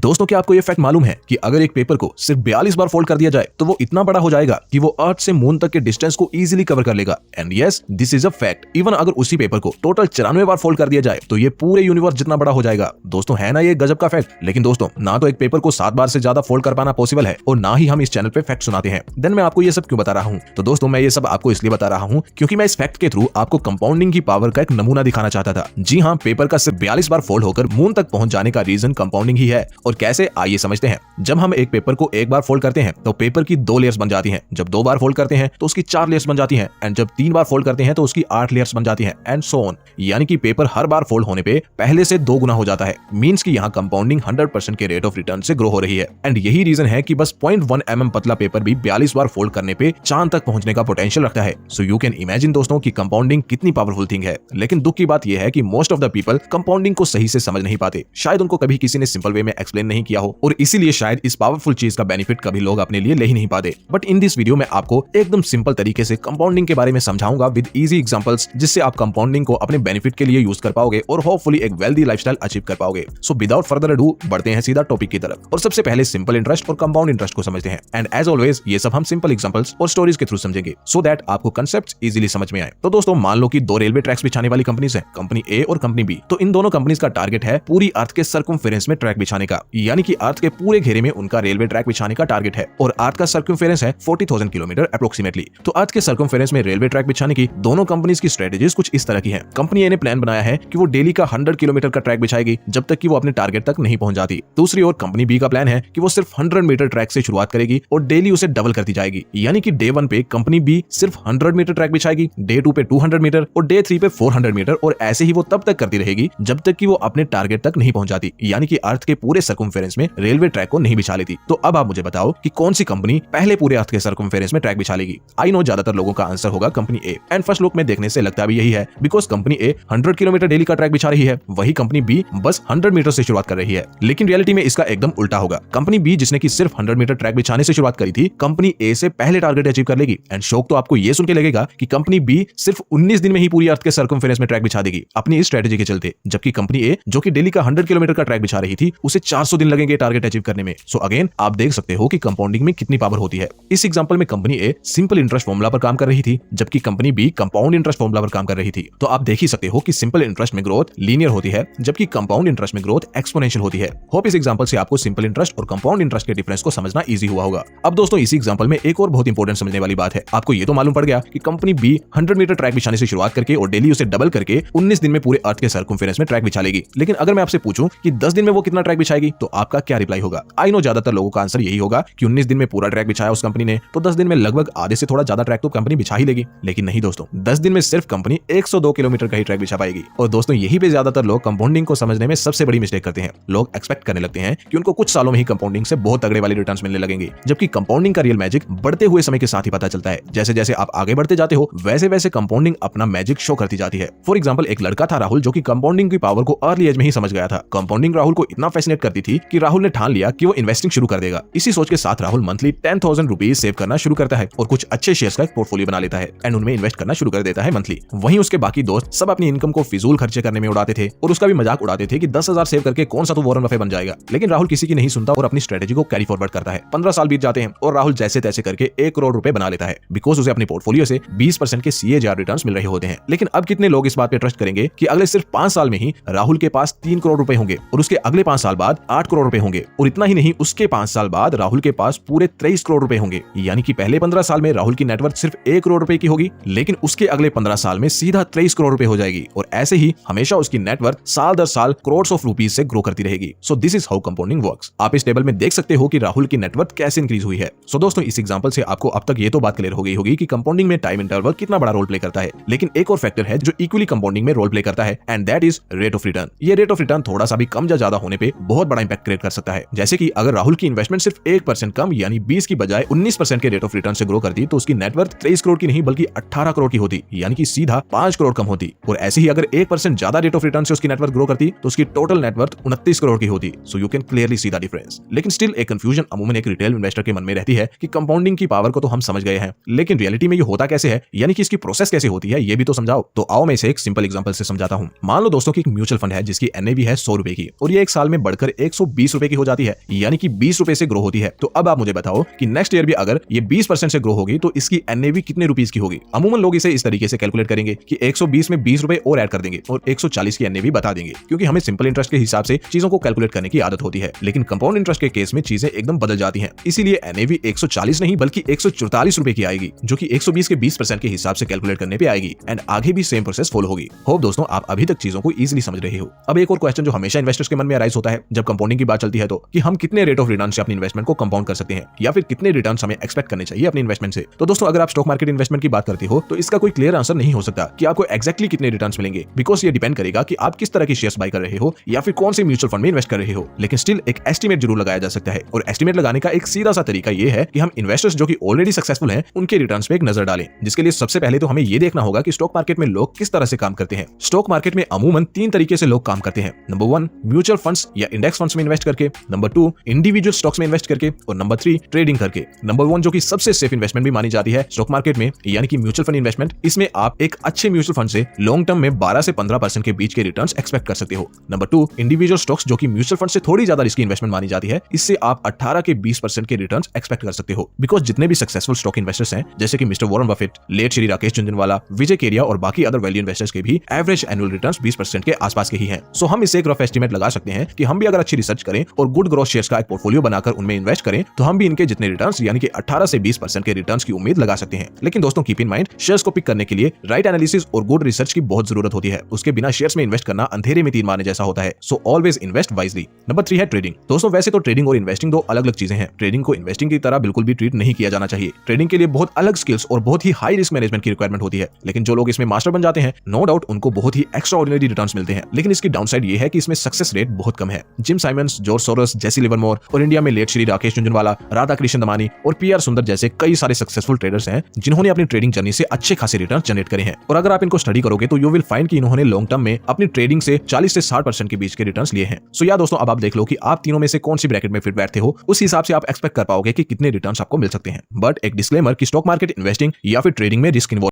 दोस्तों, क्या आपको ये फैक्ट मालूम है कि अगर एक पेपर को सिर्फ 42 बार फोल्ड कर दिया जाए तो वो इतना बड़ा हो जाएगा कि वो अर्थ से मून तक के डिस्टेंस को इजीली कवर कर लेगा। And yes, this is a fact. Even अगर उसी पेपर को टोटल 94 बार फोल्ड कर दिया जाए तो ये पूरे यूनिवर्स जितना बड़ा हो जाएगा। दोस्तों, है ना ये गजब का फैक्ट। लेकिन दोस्तों, ना तो एक पेपर को 7 बार से ज्यादा फोल्ड कर पाना पॉसिबल है और ना ही हम इस चैनल पे फैक्ट सुनाते हैं। देन मैं आपको ये सब क्यों बता रहा हूँ? तो दोस्तों, मैं ये सब आपको इसलिए बता रहा हूँ क्योंकि मैं इस फैक्ट के थ्रू आपको कंपाउंडिंग की पावर का एक नमूना दिखाना चाहता था। जी हाँ, पेपर का सिर्फ 42 बार फोल्ड होकर मून तक पहुंच जाने का रीजन कंपाउंडिंग ही है। और कैसे, आइए समझते हैं। जब हम एक पेपर को एक बार फोल्ड करते हैं तो पेपर की 2 लेयर्स बन जाती हैं। जब 2 बार फोल्ड करते हैं तो उसकी 4 लेयर्स बन जाती हैं। एंड जब 3 बार फोल्ड करते हैं तो उसकी 8 लेयर्स बन जाती हैं। And so on. यानी कि पेपर हर बार फोल्ड होने पे पहले से 2 गुना हो जाता है। मींस कि यहाँ कंपाउंडिंग 100% के रेट ऑफ रिटर्न से ग्रो हो रही है। एंड यही रीजन है कि बस 0.1 mm पतला पेपर भी 42 बार फोल्ड करने पे चांद तक पहुंचने का पोटेंशियल रखता है। सो यू कैन इमेजिन दोस्तों कि कंपाउंडिंग कितनी पावरफुल थिंग है। लेकिन दुख की बात यह है कि most of the people compounding को सही से समझ नहीं पाते। शायद उनको कभी किसी ने सिंपल वे में एक्सप्लेन नहीं किया हो और इसीलिए शायद इस पावरफुल चीज का बेनिफिट कभी लोग अपने लिए ले ही नहीं पाते। बट इन दिस वीडियो में आपको एकदम सिंपल तरीके से कंपाउंडिंग के बारे में समझाऊंगा विद इजी एग्जांपल्स, जिससे आप कंपाउंडिंग को अपने बेनिफिट के लिए यूज कर पाओगे और होपफुली एक वेल्दी लाइफस्टाइल अचीव कर पाओगे। सो विदाउट फर्दर अडू बढ़ते हैं सीधा टॉपिक की तरफ और सबसे पहले सिंपल इंटरेस्ट और कंपाउंड इंटरेस्ट को समझते हैं। एंड एज ऑलवेज ये सब हम सिंपल एग्जांपल्स और स्टोरीज के थ्रू समझेंगे सो दैट आपको कंसेप्ट्स इजीली समझ में आए। तो दोस्तों, मान लो कि 2 रेलवे ट्रैक्स बिछाने वाली कंपनीज हैं, कंपनी ए और कंपनी बी। तो इन दोनों कंपनीज का टारगेट है पूरी अर्थ के सर्कमफेरेंस में ट्रैक बिछाने का, यानी कि अर्थ के पूरे घेरे में उनका रेलवे ट्रैक बिछाने का टारगेट है। और अर्थ का सर्कमफेरेंस है 40,000 किलोमीटर अप्रोक्सीमेटली। तो अर्थ के सर्कमफेरेंस में रेलवे ट्रैक बिछाने की दोनों कंपनीज की स्ट्रेटेजीज कुछ इस तरह की हैं। कंपनी ए ने प्लान बनाया है कि वो डेली का 100 किलोमीटर का ट्रैक बिछाएगी जब तक कि वो अपने टारगेट तक नहीं पहुंच जाती। दूसरी ओर कंपनी बी का प्लान है कि वो सिर्फ 100 मीटर ट्रैक से शुरुआत करेगी और डेली उसे डबल करती जाएगी। यानी कि डे 1 पे कंपनी बी सिर्फ 100 मीटर ट्रैक बिछाएगी, डे 2 पे 200 मीटर और डे 3 पे 400 मीटर और ऐसे ही वो तब तक करती रहेगी जब तक कि वो अपने टारगेट तक नहीं पहुंच जाती, यानी कि अर्थ के पूरे सर्कमफेरेंस में रेलवे ट्रैक को नहीं बिछा लेती। तो अब आप मुझे बताओ कि कौन सी कंपनी पहले पूरे अर्थ के सर्कमफेरेंस में ट्रैक बिछा लेगी? आई नो ज्यादातर लोगों का आंसर होगा company A. And first look में देखने से लगता भी यही है, because company A 100 kilometre daily का ट्रैक बिछा रही है, वही कंपनी बी बस 100 मीटर से शुरुआत कर रही है। लेकिन रियलिटी में इसका एकदम उल्टा होगा। कंपनी बी, जिसने की सिर्फ 100 मीटर ट्रैक बिछाने से शुरुआत करी थी, कंपनी ए से पहले टारगेट अचीव कर लेगी। एंड शौक तो आपको ये सुन के लगेगा कि कंपनी बी सिर्फ 19 दिन में ही पूरी अर्थ के सर्कमफेरेंस में ट्रैक बिछा देगी अपनी इस स्ट्रेटेजी के चलते, जबकि कंपनी ए, जो कि डेली का 100 किलोमीटर का ट्रैक बिछा रही थी, उसे 400 दिन लगेंगे टारगेट अचीव करने में। सो अगेन आप देख सकते हो कि कंपाउंडिंग में कितनी पावर होती है। इस एग्जांपल में company A simple interest formula पर काम कर रही थी, जबकि company B compound interest formula पर काम कर रही थी। तो आप देख ही सकते हो कि सिंपल इंटरेस्ट में ग्रोथ लीनियर होती है, जबकि कंपाउंड इंटरेस्ट में ग्रोथ एक्सपोनेंशियल होती है। होप इस एग्जांपल से आपको सिंपल इंटरेस्ट और कंपाउंड इंटरेस्ट के डिफरेंस को समझना इजी हुआ होगा। अब दोस्तों, इसी एग्जांपल में एक और बहुत इंपॉर्टेंट समझने वाली बात है। आपको ये तो मालूम पड़ गया कि कंपनी बी 100 मीटर ट्रैक बिछाने से शुरुआत करके और डेली उसे डबल करके 19 दिन में पूरे अर्थ के सर्कमफेरेंस में ट्रैक बिछा लेगी। लेकिन अगर मैं आपसे पूछूं कि 10 दिन में वो कितना ट्रैक बिछाएगी, तो आपका क्या रिप्लाई होगा? आई नो ज्यादातर लोगों का आंसर यही होगा कि 19 दिन में पूरा ट्रैक बिछाया उस कंपनी ने, तो 10 दिन में लगभग आधे से थोड़ा ज्यादा ट्रैक तो कंपनी बिछा ही लेगी। लेकिन नहीं दोस्तों, 10 दिन में सिर्फ कंपनी 102 किलोमीटर का ही ट्रैक बिछा पाएगी। और दोस्तों, यही पे ज्यादातर लोग कंपाउंडिंग को समझने में सबसे बड़ी मिस्टेक करते हैं। लोग एक्सपेक्ट करने लगते हैं कि उनको कुछ सालों में ही कंपाउंडिंग से बहुत तगड़े वाले रिटर्न्स मिलने लगेंगे, जबकि कंपाउंडिंग का रियल मैजिक बढ़ते हुए समय के साथ ही पता चलता है। जैसे जैसे आप आगे बढ़ते जाते हो, वैसे वैसे कंपाउंडिंग अपना मैजिक शो करती जाती है। फॉर एग्जांपल, एक लड़का था राहुल, जो कि कंपाउंडिंग की पावर को अर्ली एज में ही समझ गया था। कंपाउंडिंग राहुल को इतना फैसिनेट करती थी कि राहुल ने ठान लिया कि वो इन्वेस्टिंग शुरू कर देगा। इसी सोच के साथ राहुल मंथली 10,000 रुपीज सेव करना शुरू करता है और कुछ अच्छे शेयर्स का एक पोर्टफोलियो बना लेता है एंड उनमें इन्वेस्ट करना शुरू कर देता है मंथली। वहीं उसके बाकी दोस्त सब अपनी इनकम को फिजूल खर्चे करने में उड़ाते थे और उसका भी मजाक उड़ाते थे कि 10,000 सेव करके कौन सा तो वॉरेन बफे बन जाएगा। लेकिन राहुल किसी की नहीं सुनता और अपनी स्ट्रेटेजी को कैरी फॉरवर्ड करता है। 15 साल बीत जाते हैं और राहुल जैसे तैसे करके 1 करोड़ रुपए बना लेता है, बिकॉज उसे अपने पोर्टफोलियो से 20% के CAGR रिटर्न्स मिल रहे होते हैं। लेकिन अब कितने लोग इस बात पे ट्रस्ट करेंगे कि अगले सिर्फ 5 साल में ही राहुल के पास 3 करोड़ रुपए होंगे और उसके अगले 5 साल बाद 8 करोड़ रुपए होंगे और इतना ही नहीं, उसके 5 साल बाद राहुल के पास पूरे 23 करोड़ रुपए होंगे। यानी कि पहले 15 साल में राहुल की नेटवर्थ सिर्फ 1 करोड़ रुपए की होगी, लेकिन उसके अगले 15 साल में सीधा 23 करोड़ रुपए हो जाएगी और ऐसे ही हमेशा उसकी नेटवर्थ साल दर साल करोड़ ऑफ रुपीज से ग्रो करती रहेगी। So this is how compounding works. आप इस टेबल में देख सकते हो कि राहुल की नेटवर्थ कैसे इंक्रीज हुई है। सो दोस्तों, इस एग्जांपल से आपको अब तक ये तो बात क्लियर हो गई होगी कि कंपाउंडिंग में टाइम इंटरवल कितना बड़ा रोल प्ले करता है। लेकिन एक और फैक्टर है जो इक्वली कंपाउंडिंग में रोल प्ले करता है, and that is rate of return. ये रेट ऑफ रिटर्न थोड़ा सा भी कम या ज्यादा होने पे बहुत बड़ा इंपैक्ट क्रिएट कर सकता है। जैसे कि अगर राहुल की इन्वेस्टमेंट सिर्फ 1% कम यानी 20 की बजाय 19% के रेट ऑफ रिटर्न से ग्रो करती, तो उसकी नेटवर्थ 23 करोड़ की नहीं बल्कि 18 करोड़ की होती, यानी कि सीधा 5 करोड़ कम होती। और ऐसे ही अगर 1% ज्यादा रेट ऑफ रिटर्न से उसकी नेटवर्थ ग्रो करती, तो उसकी टोटल नेटवर्थ 29 करोड़ की होती। So you can clearly see the difference. लेकिन स्टिल एक कंफ्यूजन अमूमन एक रिटेल इन्वेस्टर के मन में रहती है कि कंपाउंडिंग की पावर को तो हम समझ गए हैं, लेकिन रियलिटी में ये होता कैसे है, यानी कि इसकी प्रोसेस कैसे होती है, ये भी तो समझाओ। तो आओ मैं इसे एक सिंपल एग्जांपल से समझाता हूं। मान लो दोस्तों कि एक म्यूचुअल फंड है जिसकी NAV है 100 रुपए की और ये एक साल में बढ़कर 120 रुपए की हो जाती है, यानी कि 20 रुपए से ग्रो होती है। तो अब आप मुझे बताओ कि नेक्स्ट ईयर भी अगर ये 20% से ग्रो होगी तो इसकी एनएवी कितने रुपीस की होगी। अमूमन लोग इसे इस तरीके से कैलकुलेट करेंगे कि 120 में 20 रुपए और ऐड कर देंगे और 140 की एनएवी बता देंगे, क्योंकि हमें सिंपल इंटरेस्ट के हिसाब से चीजों को कैलकुलेट करने की आदत होती है। लेकिन कंपाउंड इंटरेस्ट के केस में चीजें एकदम बदल जाती हैं, इसीलिए एनएवी 140 नहीं बल्कि 144 रुपए की आएगी, जो कि 120 के 20% के हिसाब से कैलकुलेट करने पे आएगी। एंड आगे भी सेम प्रोसेस फॉलो होगी। होप दोस्तों आप अभी तक चीजों को इजीली समझ रहे हो। अब एक और क्वेश्चन जो हमेशा इन्वेस्टर्स के मन में अराइज होता है जब कंपाउंडिंग की बात चलती है, तो कि हम कितने रेट ऑफ रिटर्न से अपनी इन्वेस्टमेंट को कंपाउंड कर सकते हैं, या फिर कितने रिटर्न हमें एक्सपेक्ट करने चाहिए अपनी इन्वेस्टमेंट से। तो दोस्तों अगर आप स्टॉक मार्केट इन्वेस्टमेंट की बात करते हो तो इसका कोई क्लियर आंसर नहीं हो सकता कि आपको एक्जैक्टली कितने रिटर्न्स मिलेंगे, बिकॉज ये डिपेंड करेगा कि आप किस तरह की शेयर्स बाय कर रहे हो या फिर कौन से म्यूचुअल फंड में इन्वेस्ट कर रहे हो। लेकिन स्टिल एक एस्टीमेट जरूर लगाया जा सकता है, और एस्टीमेट लगाने का एक सीधा सा तरीका ये है कि हम इन्वेस्टर्स जो कि ऑलरेडी सक्सेसफुल हैं उनके रिटर्न्स पे एक नजर डालें, जिसके लिए सबसे पहले तो हमें ये देखना होगा कि स्टॉक मार्केट में लोग किस तरह से काम करते हैं। स्टॉक मार्केट में अमूमन 3 तरीके से लोग काम करते हैं। नंबर 1 म्यूचुअल फंड्स या इंडेक्स फंड्स में इन्वेस्ट करके, नंबर 2 इंडिविजुअल स्टॉक्स में इन्वेस्ट करके, और नंबर 3 ट्रेडिंग करके। नंबर 1 जो कि सबसे सेफ इन्वेस्टमेंट भी मानी जाती है स्टॉक मार्केट में, यानी कि म्यूचुअल फंड इन्वेस्टमेंट, इसमें आप एक अच्छे म्यूचुअल फंड से लॉन्ग टर्म में 12 से 15% के बीच के रिटर्न्स एक्सपेक्ट कर सकते हो। नंबर 2 इंडिविजुअल स्टॉक्स जो कि म्यूचुअल फंड से थोड़ी ज्यादा रिस्की इन्वेस्टमेंट मानी जाती है, इससे आप 18 के 20% के रिटर्न्स एक्सपेक्ट कर सकते हो, बिकॉज जितने भी सक्सेसफुल स्टॉक इन्वेस्टर्स हैं जैसे कि mister Warren Buffett, late Shri Rakesh Jhunjhunwala, Vijay Kedia और बाकी अदर वैल्यू इन्वेस्टर्स के भी एवरेज एनुअल रिटर्न्स 20% के आसपास के ही हैं। सो हम इससे एक रफ एस्टीमेट लगा सकते हैं कि हम भी अगर अच्छी रिसर्च करें और गुड ग्रोथ शेयर्स का एक पोर्टफोलियो बनाकर उनमें इन्वेस्ट करें तो हम भी इनके जितने रिटर्न्स यानी कि 18 से 20% के रिटर्न्स की उम्मीद लगा सकते हैं। लेकिन दोस्तों कीप इन माइंड, शेयर्स को पिक करने के लिए राइट एनालिसिस और गुड रिसर्च की बहुत जरूरत होती है। उसके बिना शेयर्स में इन्वेस्ट करना अंधेरे में तीर मारने जैसा होता है। So always invest wisely. Number 3 है ट्रेडिंग। दोस्तों वैसे तो ट्रेडिंग और इन्वेस्टिंग दो अलग अलग चीजें हैं। ट्रेडिंग को इन्वेस्टिंग की तरह बिल्कुल भी ट्रीट नहीं किया जाना चाहिए। ट्रेडिंग के लिए बहुत अलग स्किल्स और बहुत ही हाई रिस्क मैनेजमेंट की रिक्वायरमेंट होती है। लेकिन जो लोग इसमें मास्टर बन जाते हैं, नो डाउट उनको बहुत ही एक्स्ट्रा ऑर्डिनरी रिटर्न्स मिलते हैं। लेकिन इसकी डाउनसाइड ये है कि इसमें सक्सेस रेट बहुत कम है। Jim Simons, George Soros, Jesse Livermore और इंडिया में लेट श्री राकेश झुनझुनवाला, राधा कृष्ण दमानी और पीआर सुंदर जैसे कई सारे सक्सेसफुल ट्रेडर्स हैं जिन्होंने अपनी ट्रेडिंग जर्नी से अच्छे खासे रिटर्न जनरेट करे हैं। और अगर आप इनको स्टडी करोगे तो यू विल फाइंड कि इन्होंने लॉन्ग टर्म में अपनी ट्रेडिंग से 40 से 60% के बीच के रिटर्न्स लिए हैं। सो या दोस्तों अब आप देख लो कि आप तीनों में से कौन सी ब्रैकेट में फिट बैठते हो, उस हिसाब से आप एक्सपेक्ट कर पाओगे कि कितने रिटर्न्स आपको मिल सकते हैं। बट एक डिस्क्लेमर कि स्टॉक मार्केट इन्वेस्टिंग या फिर ट्रेडिंग में रिस्क इन्वॉल्व